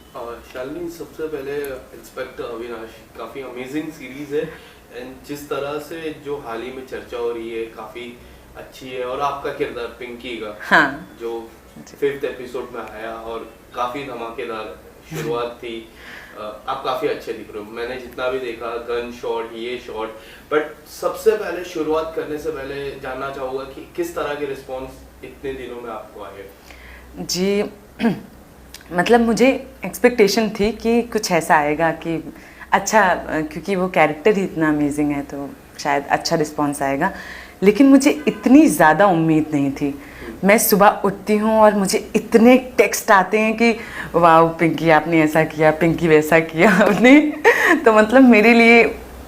शालिनी, सबसे पहले इंस्पेक्टर अविनाश काफ़ी अमेजिंग सीरीज़ है एंड जिस तरह से जो हाल ही में चर्चा हो रही है काफ़ी अच्छी है। और आपका किरदार पिंकी का, हाँ, जो 5th एपिसोड में आया और काफ़ी धमाकेदार शुरुआत थी। आप काफ़ी अच्छे दिख रहे हो, मैंने जितना भी देखा, गन शॉट, ये शॉट। बट सबसे पहले शुरुआत करने से पहले जानना चाहूँगा कि किस तरह के रिस्पॉन्स इतने दिनों में आपको आए? जी मतलब मुझे एक्सपेक्टेशन थी कि कुछ ऐसा आएगा कि अच्छा, क्योंकि वो कैरेक्टर ही इतना अमेजिंग है तो शायद अच्छा रिस्पॉन्स आएगा। लेकिन मुझे इतनी ज़्यादा उम्मीद नहीं थी। मैं सुबह उठती हूँ और मुझे इतने टेक्स्ट आते हैं कि वाह पिंकी आपने ऐसा किया, पिंकी वैसा किया आपने। तो मतलब मेरे लिए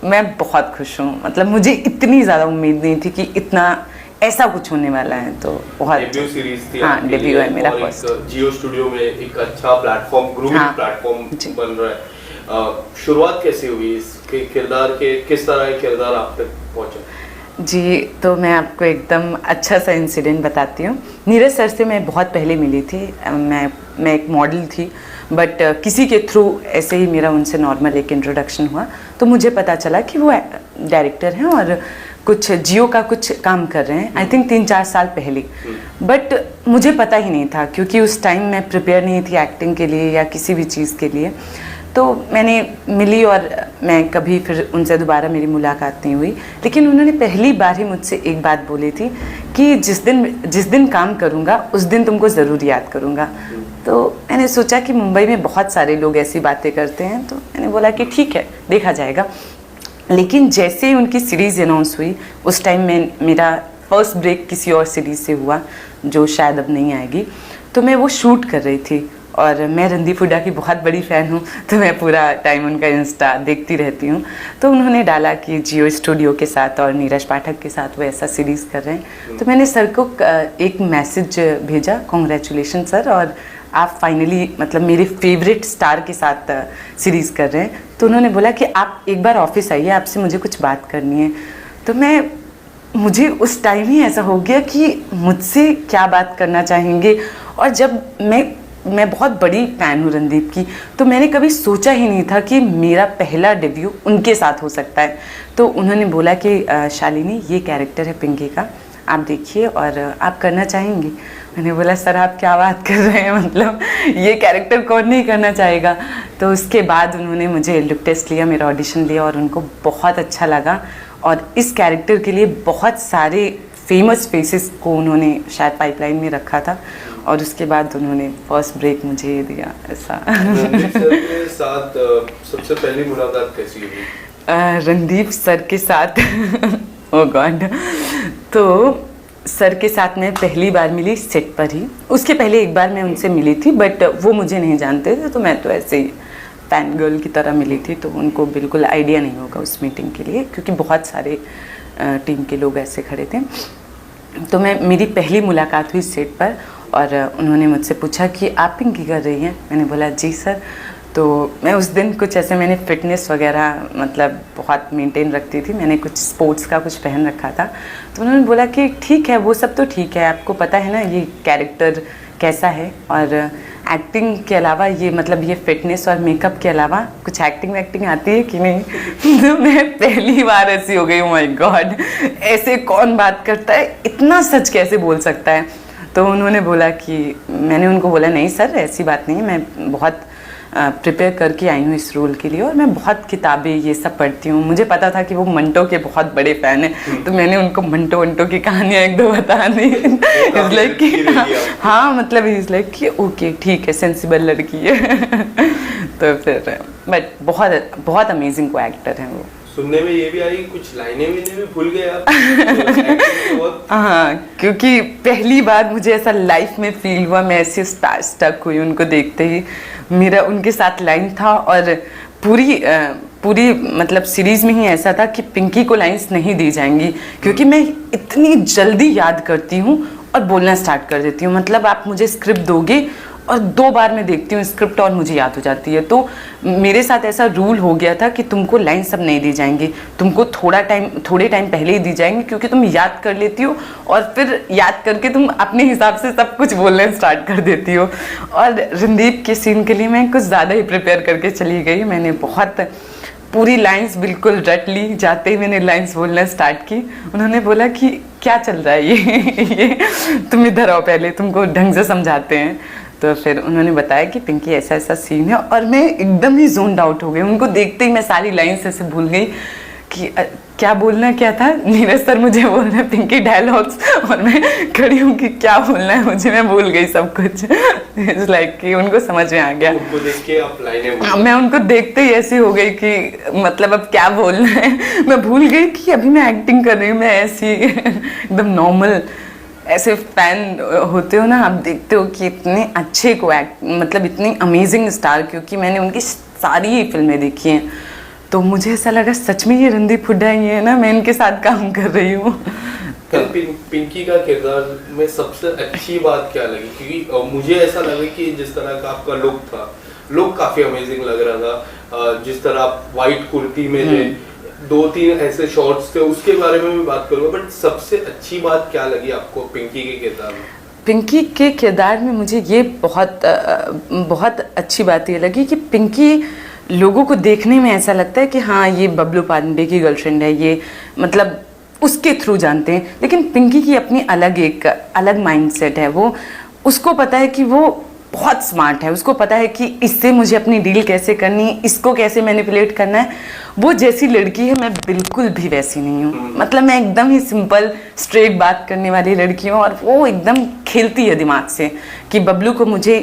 मैं बहुत खुश हूँ। मतलब मुझे इतनी ज़्यादा उम्मीद नहीं थी कि इतना ऐसा कुछ होने वाला है। तो बहुत डेब्यू सीरीज थी। हाँ, डेब्यू है मेरा फर्स्ट। जियो स्टूडियो में एक अच्छा प्लेटफॉर्म, ग्रूमिंग प्लेटफॉर्म बन रहा है। शुरुआत कैसे हुई इसके किरदार के, किस तरह के किरदार आप तक पहुंचा? जी, तो मैं आपको एकदम अच्छा सा इंसिडेंट बताती हूँ। नीरज सर से मैं बहुत पहले मिली थी। मैं एक मॉडल थी, बट किसी के थ्रू ऐसे ही मेरा उनसे नॉर्मल एक इंट्रोडक्शन हुआ। तो मुझे पता चला कि वो डायरेक्टर हैं और कुछ जियो का कुछ काम कर रहे हैं। आई थिंक 3-4 साल पहले। बट मुझे पता ही नहीं था, क्योंकि उस टाइम मैं प्रिपेयर नहीं थी एक्टिंग के लिए या किसी भी चीज़ के लिए। तो मैंने मिली और मैं कभी फिर उनसे दोबारा मेरी मुलाकात नहीं हुई। लेकिन उन्होंने पहली बार ही मुझसे एक बात बोली थी कि जिस दिन काम करूँगा उस दिन तुमको ज़रूर याद करूँगा। तो मैंने सोचा कि मुंबई में बहुत सारे लोग ऐसी बातें करते हैं, तो मैंने बोला कि ठीक है, देखा जाएगा। लेकिन जैसे ही उनकी सीरीज़ अनाउंस हुई, उस टाइम में मेरा फर्स्ट ब्रेक किसी और सीरीज़ से हुआ जो शायद अब नहीं आएगी। तो मैं वो शूट कर रही थी और मैं रणदीप हुड्डा की बहुत बड़ी फ़ैन हूँ, तो मैं पूरा टाइम उनका इंस्टा देखती रहती हूँ। तो उन्होंने डाला कि जियो स्टूडियो के साथ और नीरज पाठक के साथ वो ऐसा सीरीज़ कर रहे हैं। तो मैंने सर को एक मैसेज भेजा, कॉन्ग्रेचुलेशन सर, और आप फाइनली मतलब मेरे फेवरेट स्टार के साथ सीरीज़ कर रहे हैं। तो उन्होंने बोला कि आप एक बार ऑफिस आइए, आपसे मुझे कुछ बात करनी है। तो मुझे उस टाइम ही ऐसा हो गया कि मुझसे क्या बात करना चाहेंगे। और जब मैं बहुत बड़ी फ़ैन हूँ रणदीप की, तो मैंने कभी सोचा ही नहीं था कि मेरा पहला डेब्यू उनके साथ हो सकता है। तो उन्होंने बोला कि शालिनी, ये कैरेक्टर है पिंकी का, आप देखिए और आप करना चाहेंगी। मैंने बोला सर आप क्या बात कर रहे हैं, मतलब ये कैरेक्टर कौन नहीं करना चाहेगा। तो उसके बाद उन्होंने मुझे लुक टेस्ट लिया, मेरा ऑडिशन लिया और उनको बहुत अच्छा लगा। और इस कैरेक्टर के लिए बहुत सारे फेमस फेसेस को उन्होंने शायद पाइपलाइन में रखा था और उसके बाद उन्होंने फर्स्ट ब्रेक मुझे दिया। ऐसा रणदीप सर के साथ सबसे पहली मुलाकात कैसी हुई? रणदीप सर के साथ ओ गॉड, तो सर के साथ मैं पहली बार मिली सेट पर ही। उसके पहले एक बार मैं उनसे मिली थी, बट वो मुझे नहीं जानते थे, तो मैं तो ऐसे ही फैन गर्ल की तरह मिली थी। तो उनको बिल्कुल आइडिया नहीं होगा उस मीटिंग के लिए, क्योंकि बहुत सारे टीम के लोग ऐसे खड़े थे। तो मेरी पहली मुलाकात हुई सेट पर और उन्होंने मुझसे पूछा कि आप पिंकी कर रही हैं? मैंने बोला जी सर। तो मैं उस दिन कुछ ऐसे, मैंने फ़िटनेस वगैरह मतलब बहुत मेंटेन रखती थी, मैंने कुछ स्पोर्ट्स का कुछ पहन रखा था। तो उन्होंने बोला कि ठीक है, वो सब तो ठीक है, आपको पता है ना ये कैरेक्टर कैसा है, और एक्टिंग के अलावा ये मतलब ये फिटनेस और मेकअप के अलावा कुछ एक्टिंग आती है कि नहीं? तो मैं पहली बार ऐसी हो गई, ओह माय गॉड, ऐसे कौन बात करता है, इतना सच कैसे बोल सकता है। तो उन्होंने बोला कि, मैंने उनको बोला नहीं सर ऐसी बात नहीं है, मैं बहुत प्रिपेयर करके आई हूँ इस रोल के लिए और मैं बहुत किताबें ये सब पढ़ती हूँ। मुझे पता था कि वो मंटो के बहुत बड़े फ़ैन हैं, तो मैंने उनको मंटो की कहानियाँ 1-2 बता दी। इज़ लाइक कि हाँ, मतलब इज़ लाइक कि ओके ठीक है, सेंसिबल लड़की है। तो फिर बट बहुत अमेजिंग को एक्टर हैं वो। सुनने में ये भी आई कुछ लाइनें भी भूल गए आप। हाँ, क्योंकि पहली बार मुझे ऐसा लाइफ में फील हुआ, मैं ऐसे स्टक हुई उनको देखते ही। मेरा उनके साथ लाइन था और पूरी मतलब सीरीज़ में ही ऐसा था कि पिंकी को लाइंस नहीं दी जाएंगी, क्योंकि मैं इतनी जल्दी याद करती हूँ और बोलना स्टार्ट कर देती हूँ। मतलब आप मुझे स्क्रिप्ट दोगे और 2 बार मैं देखती हूँ स्क्रिप्ट और मुझे याद हो जाती है। तो मेरे साथ ऐसा रूल हो गया था कि तुमको लाइन सब नहीं दी जाएंगी, तुमको थोड़े टाइम पहले ही दी जाएंगी, क्योंकि तुम याद कर लेती हो और फिर याद करके तुम अपने हिसाब से सब कुछ बोलने स्टार्ट कर देती हो। और रणदीप के सीन के लिए मैं कुछ ज़्यादा ही प्रिपेयर करके चली गई। मैंने बहुत पूरी लाइंस बिल्कुल रट ली, जाते ही मैंने लाइंस बोलना स्टार्ट की। उन्होंने बोला कि क्या चल रहा है ये तुम इधर आओ, पहले तुमको ढंग से समझाते हैं। तो फिर उन्होंने बताया कि पिंकी ऐसा ऐसा सीन है, और मैं एकदम ही जोन आउट हो गई। उनको देखते ही मैं सारी लाइंस ऐसे भूल गई कि क्या बोलना क्या था। नीरज सर मुझे बोल रहे पिंकी डायलॉग्स, और मैं खड़ी हूँ कि क्या बोलना है मुझे, मैं भूल गई सब कुछ। इट्स लाइक कि उनको समझ में आ गया। उनको देख के आप लाइनें मैं उनको देखते ही ऐसी हो गई कि मतलब अब क्या बोलना है। मैं भूल गई कि अभी मैं एक्टिंग कर रही हूँ, मैं ऐसी एकदम नॉर्मल। ऐसे फैन होते हो ना, आप देखते हो कि इतने अच्छे को मतलब इतनी अमेजिंग स्टार, क्योंकि मैंने उनकी सारी ही फिल्में देखी हैं, तो मुझे ऐसा लगा सच में ये रणदीप हुड्डा ही है ना, मैं इनके साथ काम कर रही हूँ। पिंकी का किरदार में सबसे अच्छी बात क्या लगी? क्योंकि मुझे ऐसा लगा कि जिस तरह का आपका लुक काफी अमेजिंग लग रहा था। जिस तरह आप व्हाइट कुर्ती में थे, 2-3 ऐसे शॉट्स थे, उसके बारे में भी बात करूंगा। बट सबसे अच्छी बात क्या लगी आपको पिंकी के किरदार में? पिंकी के किरदार में मुझे ये बहुत अच्छी बात ये लगी कि पिंकी लोगों को देखने में ऐसा लगता है कि हाँ ये बबलू पांडे की गर्लफ्रेंड है, ये मतलब उसके थ्रू जानते हैं। लेकिन पिंकी की अपनी अलग माइंडसेट है। वो उसको पता है कि वो बहुत स्मार्ट है, उसको पता है कि इससे मुझे अपनी डील कैसे करनी है, इसको कैसे मैनिपुलेट करना है। वो जैसी लड़की है, मैं बिल्कुल भी वैसी नहीं हूँ। मतलब मैं एकदम ही सिंपल स्ट्रेट बात करने वाली लड़की हूँ, और वो एकदम खेलती है दिमाग से कि बबलू को मुझे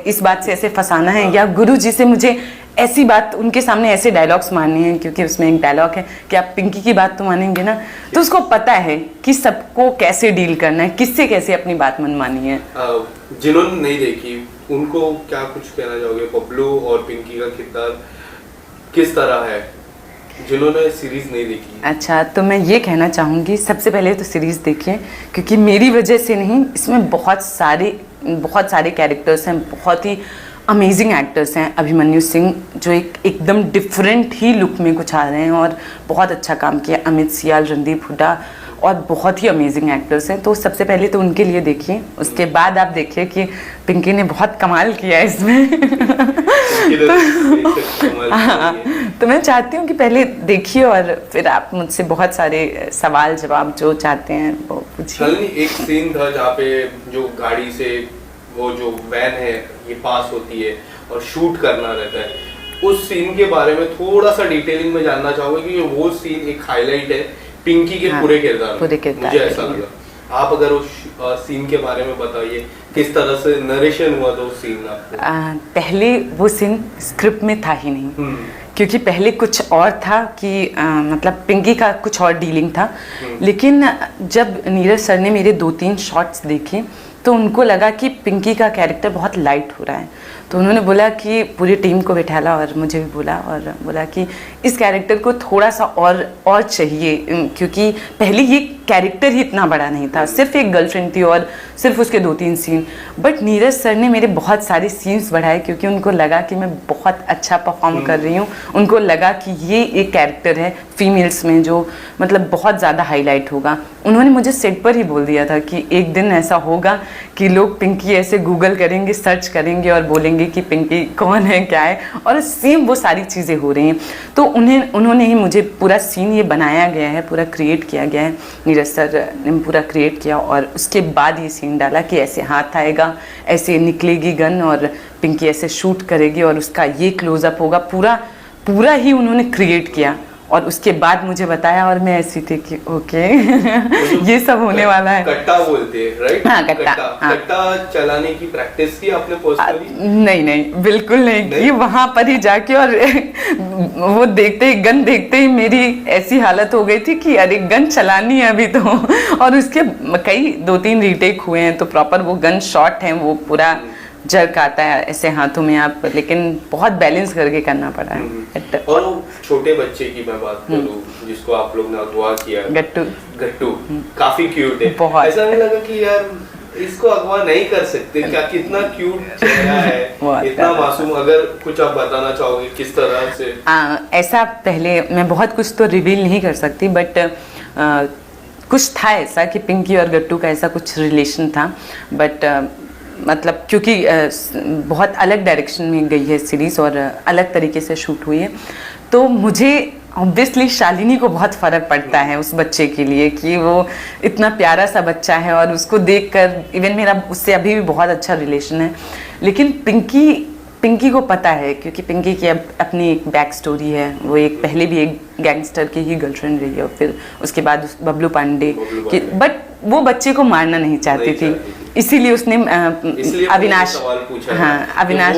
इस बात से ऐसे फंसाना है, या गुरु जी से मुझे ऐसी बात उनके सामने ऐसे डायलॉग्स मारने हैं। क्योंकि उसमें एक डायलॉग है कि आप पिंकी की बात तो मानेंगे ना, तो उसको पता है कि सबको कैसे डील करना है, किससे कैसे अपनी बात मनवानी है। जिन्होंने नहीं देखी उनको क्या कुछ कहना चाहोगे? बबलू और पिंकी का किरदार किस तरह है, जिन्होंने सीरीज नहीं देखी? अच्छा, तो मैं ये कहना चाहूँगी, सबसे पहले तो सीरीज देखिए, क्योंकि मेरी वजह से नहीं, इसमें बहुत सारे कैरेक्टर्स हैं, बहुत ही अमेजिंग एक्टर्स हैं। अभिमन्यु सिंह जो एकदम डिफरेंट ही लुक में कुछ आ रहे हैं और बहुत अच्छा काम किया। अमित सियाल, रणदीप हुड्डा, और बहुत ही अमेजिंग एक्टर्स हैं। तो सबसे पहले तो उनके लिए देखिए, उसके बाद आप देखिए कि पिंकी ने बहुत कमाल किया है इसमें। तो मैं चाहती हूँ कि पहले देखिए और फिर आप मुझसे बहुत सारे सवाल जवाब जो चाहते हैं वो पूछिए। एक सीन था जहाँ पे जो गाड़ी से वो जो वैन है ये पास होती है और शूट करना रहता है, उस सीन के बारे में थोड़ा सा डिटेलिंग में जानना चाहूँगा, क्योंकि वो सीन एक हाईलाइट है पिंकी के पूरे किरदार में, मुझे ऐसा लगा। आप अगर उस सीन के बारे में बताइए, किस तरह से नरेशन हुआ था उस सीन आपको? पहले वो सीन स्क्रिप्ट में था ही नहीं, क्योंकि पहले कुछ और था कि मतलब पिंकी का कुछ और डीलिंग था। लेकिन जब नीरज सर ने मेरे 2-3 शॉट्स देखे तो उनको लगा कि पिंकी का कैरेक्टर बहुत लाइट हो रहा है, तो उन्होंने बोला कि पूरी टीम को बैठाला और मुझे भी बोला कि इस कैरेक्टर को थोड़ा सा और चाहिए, क्योंकि पहले ये कैरेक्टर ही इतना बड़ा नहीं था, सिर्फ एक गर्लफ्रेंड थी और सिर्फ उसके 2-3 सीन। बट नीरज सर ने मेरे बहुत सारे सीन्स बढ़ाए, क्योंकि उनको लगा कि मैं बहुत अच्छा परफॉर्म कर रही हूँ। उनको लगा कि ये एक कैरेक्टर है फीमेल्स में जो मतलब बहुत ज़्यादा हाईलाइट होगा। उन्होंने मुझे सेट पर ही बोल दिया था कि एक दिन ऐसा होगा कि लोग पिंकी ऐसे गूगल करेंगे, सर्च करेंगे और बोलेंगे कि पिंकी कौन है, क्या है, और सेम वो सारी चीज़ें हो रही हैं। तो उन्होंने ही मुझे पूरा सीन ये बनाया गया है, पूरा क्रिएट किया गया है, नीरज सर ने पूरा क्रिएट किया, और उसके बाद ये सीन डाला कि ऐसे हाथ आएगा, ऐसे निकलेगी गन और पिंकी ऐसे शूट करेगी और उसका ये क्लोजअप होगा, पूरा ही उन्होंने क्रिएट किया। और उसके बाद मुझे बताया और मैं ऐसी थी कि ओके ये सब होने वाला है। कट्टा बोलते हैं, राइट? हाँ, कट्टा चलाने की प्रैक्टिस की आपने पर्सनली? नहीं, बिल्कुल नहीं की। वहां पर ही जाके और वो गन देखते ही मेरी ऐसी हालत हो गई थी कि अरे गन चलानी है अभी तो। और उसके कई 2-3 रीटेक हुए हैं, तो प्रॉपर वो गन शॉट है, वो पूरा जर्क आता है ऐसे हाथों में आप, लेकिन बहुत बैलेंस करके करना पड़ा है। और छोटे बच्चे की मैं बात करूं जिसको आप लोग ने अगवा किया, गट्टू काफी क्यूट है। बहुत। ऐसा नहीं लगा कि यार इसको अगवा नहीं कर सकते क्या? कितना क्यूट चेहरा है, बहुत इतना मासूम। अगर कुछ आप बताना चाहोगे किस तरह से? ऐसा पहले मैं बहुत कुछ तो रिवील नहीं कर सकती, बट कुछ था ऐसा कि पिंकी और गट्टू का ऐसा कुछ रिलेशन था, बट मतलब क्योंकि बहुत अलग डायरेक्शन में गई है सीरीज़ और अलग तरीके से शूट हुई है, तो मुझे ऑब्वियसली शालिनी को बहुत फ़र्क पड़ता है उस बच्चे के लिए कि वो इतना प्यारा सा बच्चा है, और उसको देखकर इवन मेरा उससे अभी भी बहुत अच्छा रिलेशन है। लेकिन पिंकी को पता है, क्योंकि पिंकी की अब अपनी एक बैक स्टोरी है। वो एक पहले भी एक गैंगस्टर की ही गर्लफ्रेंड रही है, और फिर उसके बाद बबलू पांडे की, बट वो बच्चे को मारना नहीं चाहती थी, इसीलिए उसने अविनाश, हाँ अविनाश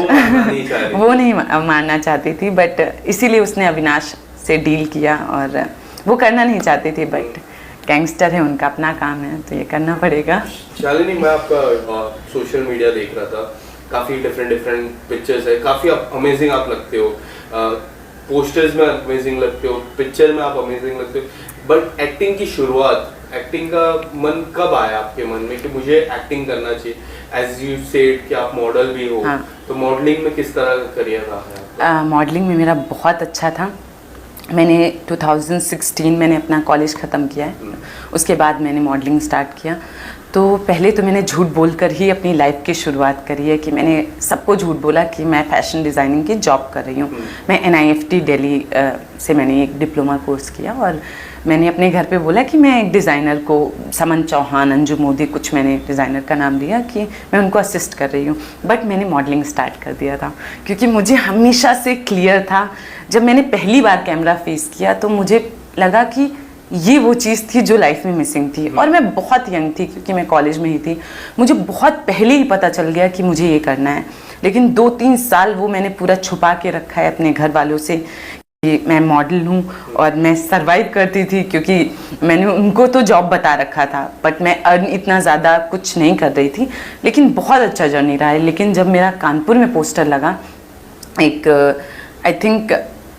वो नहीं मारना चाहती थी, बट इसीलिए उसने अविनाश से डील किया, और वो करना नहीं चाहती थी, बट गैंगस्टर है, उनका अपना काम है तो ये करना पड़ेगा। शालिनी, मैं आपका सोशल मीडिया देख रहा था, काफ़ी डिफरेंट पिक्चर्स है, काफ़ी अमेजिंग आप लगते हो, पोस्टर्स में अमेजिंग लगते हो, पिक्चर में आप अमेजिंग लगते हो, बट एक्टिंग की शुरुआत, एक्टिंग का मन कब आया आपके मन में कि मुझे एक्टिंग करना चाहिए? एज यू सेड कि आप मॉडल भी हो, हाँ। तो मॉडलिंग में किस तरह का करियर रहा है आपका? मॉडलिंग में मेरा बहुत अच्छा था। मैंने 2016 मैंने अपना कॉलेज ख़त्म किया है, उसके बाद मैंने मॉडलिंग स्टार्ट किया। तो पहले तो मैंने झूठ बोलकर ही अपनी लाइफ की शुरुआत करी है कि मैंने सबको झूठ बोला कि मैं फ़ैशन डिज़ाइनिंग की जॉब कर रही हूँ। मैं NIFT दिल्ली से मैंने एक डिप्लोमा कोर्स किया, और मैंने अपने घर पे बोला कि मैं एक डिज़ाइनर को, समन चौहान, अंजू मोदी, कुछ मैंने डिज़ाइनर का नाम दिया कि मैं उनको असिस्ट कर रही हूँ। बट मैंने मॉडलिंग स्टार्ट कर दिया था, क्योंकि मुझे हमेशा से क्लियर था, जब मैंने पहली बार कैमरा फेस किया तो मुझे लगा कि ये वो चीज़ थी जो लाइफ में मिसिंग थी। और मैं बहुत यंग थी, क्योंकि मैं कॉलेज में ही थी, मुझे बहुत पहले ही पता चल गया कि मुझे ये करना है। लेकिन 2-3 साल वो मैंने पूरा छुपा के रखा है अपने घर वालों से कि मैं मॉडल हूँ, और मैं सरवाइव करती थी, क्योंकि मैंने उनको तो जॉब बता रखा था, बट मैं अर्न इतना ज़्यादा कुछ नहीं कर रही थी। लेकिन बहुत अच्छा जर्नी रहा है। लेकिन जब मेरा कानपुर में पोस्टर लगा, एक आई थिंक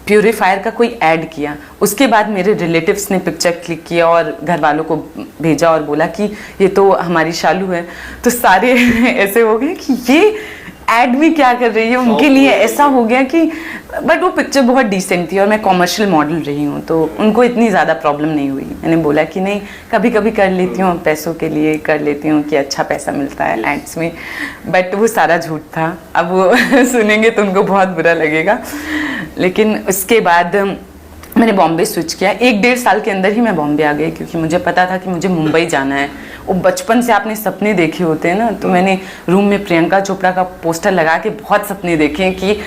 प्यूरीफायर का कोई ऐड किया, उसके बाद मेरे रिलेटिव्स ने पिक्चर क्लिक किया और घर वालों को भेजा और बोला कि ये तो हमारी शालू है। तो सारे ऐसे हो गए कि ये ऐड में क्या कर रही है, उनके लिए ऐसा हो गया कि, बट वो पिक्चर बहुत डिसेंट थी और मैं कॉमर्शियल मॉडल रही हूँ, तो उनको इतनी ज़्यादा प्रॉब्लम नहीं हुई। मैंने बोला कि नहीं, कभी कभी कर लेती हूँ, पैसों के लिए कर लेती हूँ कि अच्छा पैसा मिलता है एड्स में, बट वो सारा झूठ था। अब वो सुनेंगे तो उनको बहुत बुरा लगेगा। लेकिन उसके बाद मैंने बॉम्बे स्विच किया। 1-1.5 साल के अंदर ही मैं बॉम्बे आ गई, क्योंकि मुझे पता था कि मुझे मुंबई जाना है। वो बचपन से आपने सपने देखे होते हैं ना, तो मैंने रूम में प्रियंका चोपड़ा का पोस्टर लगा के बहुत सपने देखे कि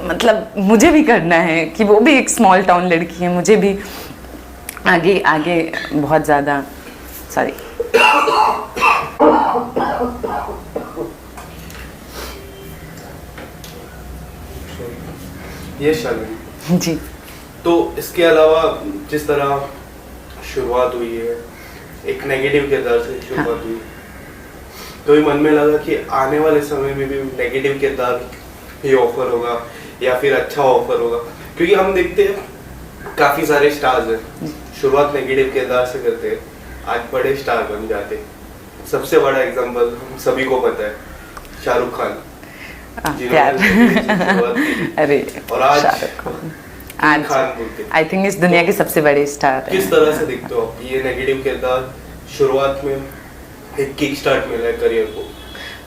मतलब मुझे भी करना है, कि वो भी एक स्मॉल टाउन लड़की है, मुझे भी आगे आगे बहुत ज़्यादा सॉरी ये शालिनी जी। तो इसके अलावा जिस तरह शुरुआत हुई है, एक नेगेटिव किरदार से शुरुआत हुई, तो मन में लगा कि आने वाले समय में भी नेगेटिव किरदार ही ऑफर होगा या फिर अच्छा ऑफर होगा, क्योंकि हम देखते हैं काफी सारे स्टार्स हैं, शुरुआत नेगेटिव किरदार से करते हैं, आज बड़े स्टार बन जाते हैं। सबसे बड़ा एग्जांपल हम सभी को पता है, शाहरुख खान। प्यार अरे और आज आई थिंक इस दुनिया के सबसे बड़े स्टार किस तरह से देखते हो आप ये नेगेटिव किरदार? शुरुआत में एक किक स्टार्ट मिला है करियर को,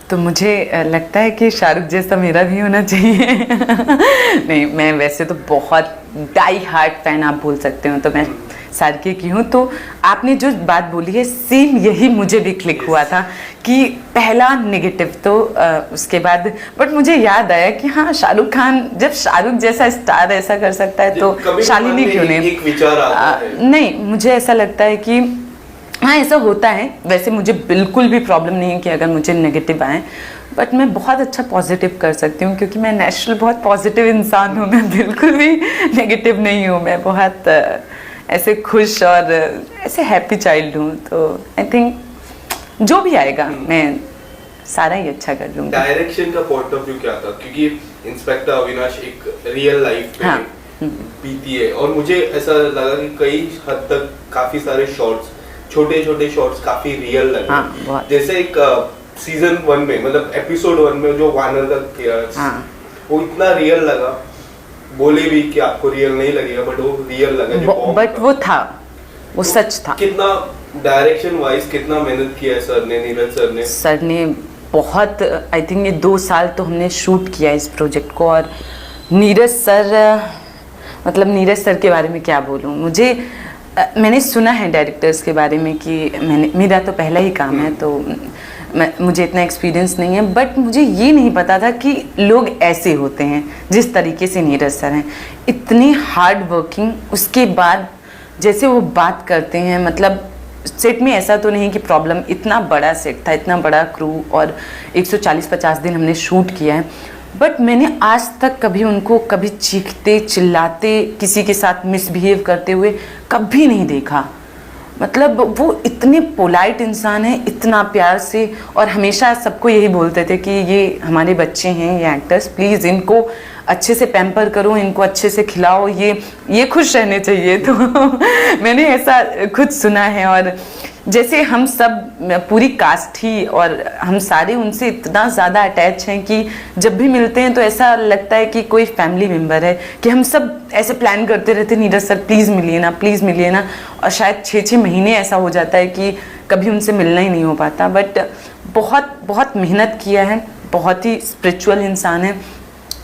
तो मुझे लगता है कि शाहरुख जैसा मेरा भी होना चाहिए। नहीं, मैं वैसे तो बहुत डाई हार्ट फैन आप बोल सकते हो, तो मैं सारके की हूँ। तो आपने जो बात बोली है सेम यही मुझे भी क्लिक हुआ था कि पहला नेगेटिव तो उसके बाद, बट मुझे याद आया कि हाँ, शाहरुख खान, जब शाहरुख जैसा स्टार ऐसा कर सकता है तो शालिनी क्यों नहीं? एक विचार आता है। नहीं, मुझे ऐसा लगता है कि हाँ, ऐसा होता है। वैसे मुझे बिल्कुल भी प्रॉब्लम नहीं है कि अगर मुझे नेगेटिव आए, बट मैं बहुत अच्छा पॉजिटिव कर सकती हूँ, क्योंकि मैं नेचुरल बहुत पॉजिटिव इंसान हूँ। मैं बिल्कुल भी नेगेटिव नहीं हूँ, मैं बहुत ऐसे खुश और ऐसे हैप्पी चाइल्ड हूँ। तो आई थिंक जो भी आएगा मैं सारा ही अच्छा कर लूँगी। डायरेक्शन का पॉइंट ऑफ व्यू क्या था? क्योंकि इंस्पेक्टर अविनाश एक रियल लाइफ पे बीती है, और मुझे ऐसा लगा कि कई हद तक काफी सारे शॉट्स, छोटे छोटे शॉट्स काफी रियल लगे। जैसे एक सीजन 1 में, मतलब एपिसोड 1 में जो वानर का किया, हाँ। वो इतना रियल लगा, बोले भी कि आपको रियल नहीं लगेगा, बट वो रियल लगा। बट वो था, वो सच था। कितना डायरेक्शन वाइज कितना मेहनत किया है सर ने, नीरज सर ने बहुत, आई थिंक ये 2 साल तो हमने शूट किया इस प्रोजेक्ट को। और नीरज सर, मतलब नीरज सर के बारे में क्या बोलूँ, मैंने सुना है डायरेक्टर्स के बारे में कि मेरा तो पहला ही काम है, तो मुझे इतना एक्सपीरियंस नहीं है, बट मुझे ये नहीं पता था कि लोग ऐसे होते हैं जिस तरीके से नीरज सर हैं, इतनी हार्ड वर्किंग। उसके बाद जैसे वो बात करते हैं, मतलब सेट में ऐसा तो नहीं कि प्रॉब्लम, इतना बड़ा सेट था, इतना बड़ा क्रू, और 140-50 दिन हमने शूट किया है, बट मैंने आज तक कभी उनको कभी चीखते चिल्लाते, किसी के साथ मिसबिहेव करते हुए कभी नहीं देखा। मतलब वो इतने पोलाइट इंसान हैं, इतना प्यार से, और हमेशा सबको यही बोलते थे कि ये हमारे बच्चे हैं, ये एक्टर्स, प्लीज़ इनको अच्छे से पैम्पर करो, इनको अच्छे से खिलाओ, ये खुश रहने चाहिए। तो मैंने ऐसा खुद सुना है। और जैसे हम सब, पूरी कास्ट ही और हम सारे उनसे इतना ज़्यादा अटैच हैं कि जब भी मिलते हैं तो ऐसा लगता है कि कोई फैमिली मेम्बर है, कि हम सब ऐसे प्लान करते रहते, नीरज सर प्लीज़ मिलिए ना, प्लीज़ मिलिए ना। और शायद 6-6 महीने ऐसा हो जाता है कि कभी उनसे मिलना ही नहीं हो पाता। बट बहुत बहुत मेहनत किया है, बहुत ही स्पिरिचुअल इंसान है,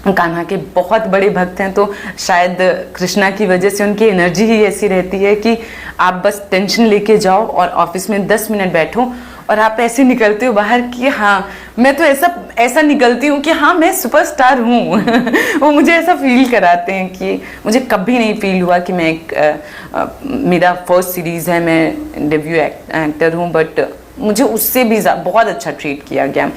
कान्हा के बहुत बड़े भक्त हैं, तो शायद कृष्णा की वजह से उनकी एनर्जी ही ऐसी रहती है कि आप बस टेंशन लेके जाओ और ऑफिस में 10 मिनट बैठो और आप ऐसे निकलते हो बाहर कि हाँ, मैं तो ऐसा निकलती हूँ कि हाँ मैं सुपरस्टार हूँ। वो मुझे ऐसा फील कराते हैं कि मुझे कभी नहीं फील हुआ कि मैं मेरा फर्स्ट सीरीज़ है, मैं डेब्यू एक्टर हूँ, बट मुझे उससे भी बहुत अच्छा ट्रीट किया गया।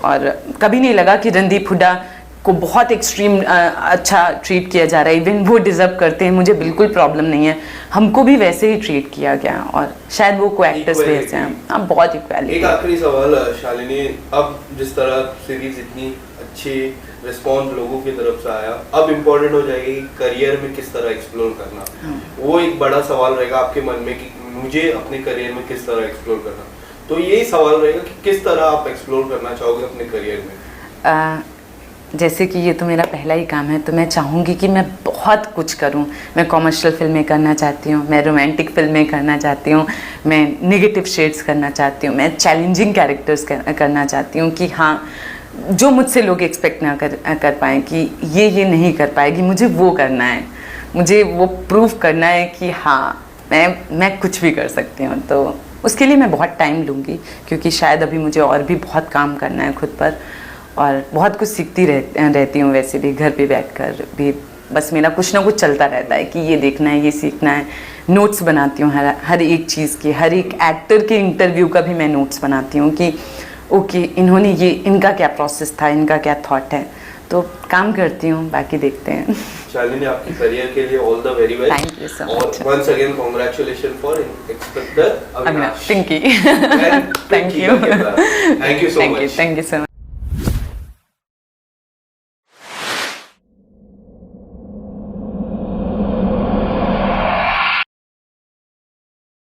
और कभी नहीं लगा कि रणदीप हुड्डा को बहुत एक्सट्रीम अच्छा ट्रीट किया जा रहा है, इवन वो डिज़र्व करते हैं, मुझे बिल्कुल प्रॉब्लम नहीं है, हमको भी वैसे ही ट्रीट किया गया। और शायद वो को एक्टर्स भी ऐसे हैं, हाँ, बहुत इक्वालिटी। एक आखिरी सवाल शालिनी, अब जिस तरह सीरीज इतनी अच्छी रिस्पॉन्स लोगों की तरफ से आया, अब इम्पोर्टेंट हो जाएगी करियर में किस तरह एक्सप्लोर करना। वो एक बड़ा सवाल रहेगा आपके मन में कि मुझे अपने करियर में किस तरह एक्सप्लोर करना, तो यही सवाल रहेगा कि किस तरह आप एक्सप्लोर करना चाहोगे अपने करियर में। जैसे कि ये तो मेरा पहला ही काम है, तो मैं चाहूँगी कि मैं बहुत कुछ करूँ। मैं कॉमर्शियल फिल्में करना चाहती हूँ, मैं रोमांटिक फिल्में करना चाहती हूँ, मैं नेगेटिव शेड्स करना चाहती हूँ, मैं चैलेंजिंग कैरेक्टर्स करना चाहती हूँ कि हाँ, जो मुझसे लोग एक्सपेक्ट ना कर पाएँ कि ये नहीं कर पाएगी, मुझे वो करना है, मुझे वो प्रूव करना है कि हाँ मैं कुछ भी कर सकती हूँ। तो उसके लिए मैं बहुत टाइम लूँगी, क्योंकि शायद अभी मुझे और भी बहुत काम करना है खुद पर, और बहुत कुछ सीखती रहती हूँ वैसे भी, घर पे बैठकर भी बस मेरा कुछ ना कुछ चलता रहता है कि ये देखना है, ये सीखना है। नोट्स बनाती हूँ हर एक चीज़ की, हर एक एक्टर के इंटरव्यू का भी मैं नोट्स बनाती हूँ कि ओके इन्होंने ये, इनका क्या प्रोसेस था, इनका क्या थॉट है, तो काम करती हूँ, बाकी देखते हैं। शालिनी, आपकी करियर के लिए all the very best. Thank you so और much. Once again congratulation for inspector Avinash. Pinky. Thank you. Thank you so much. Thank you so much.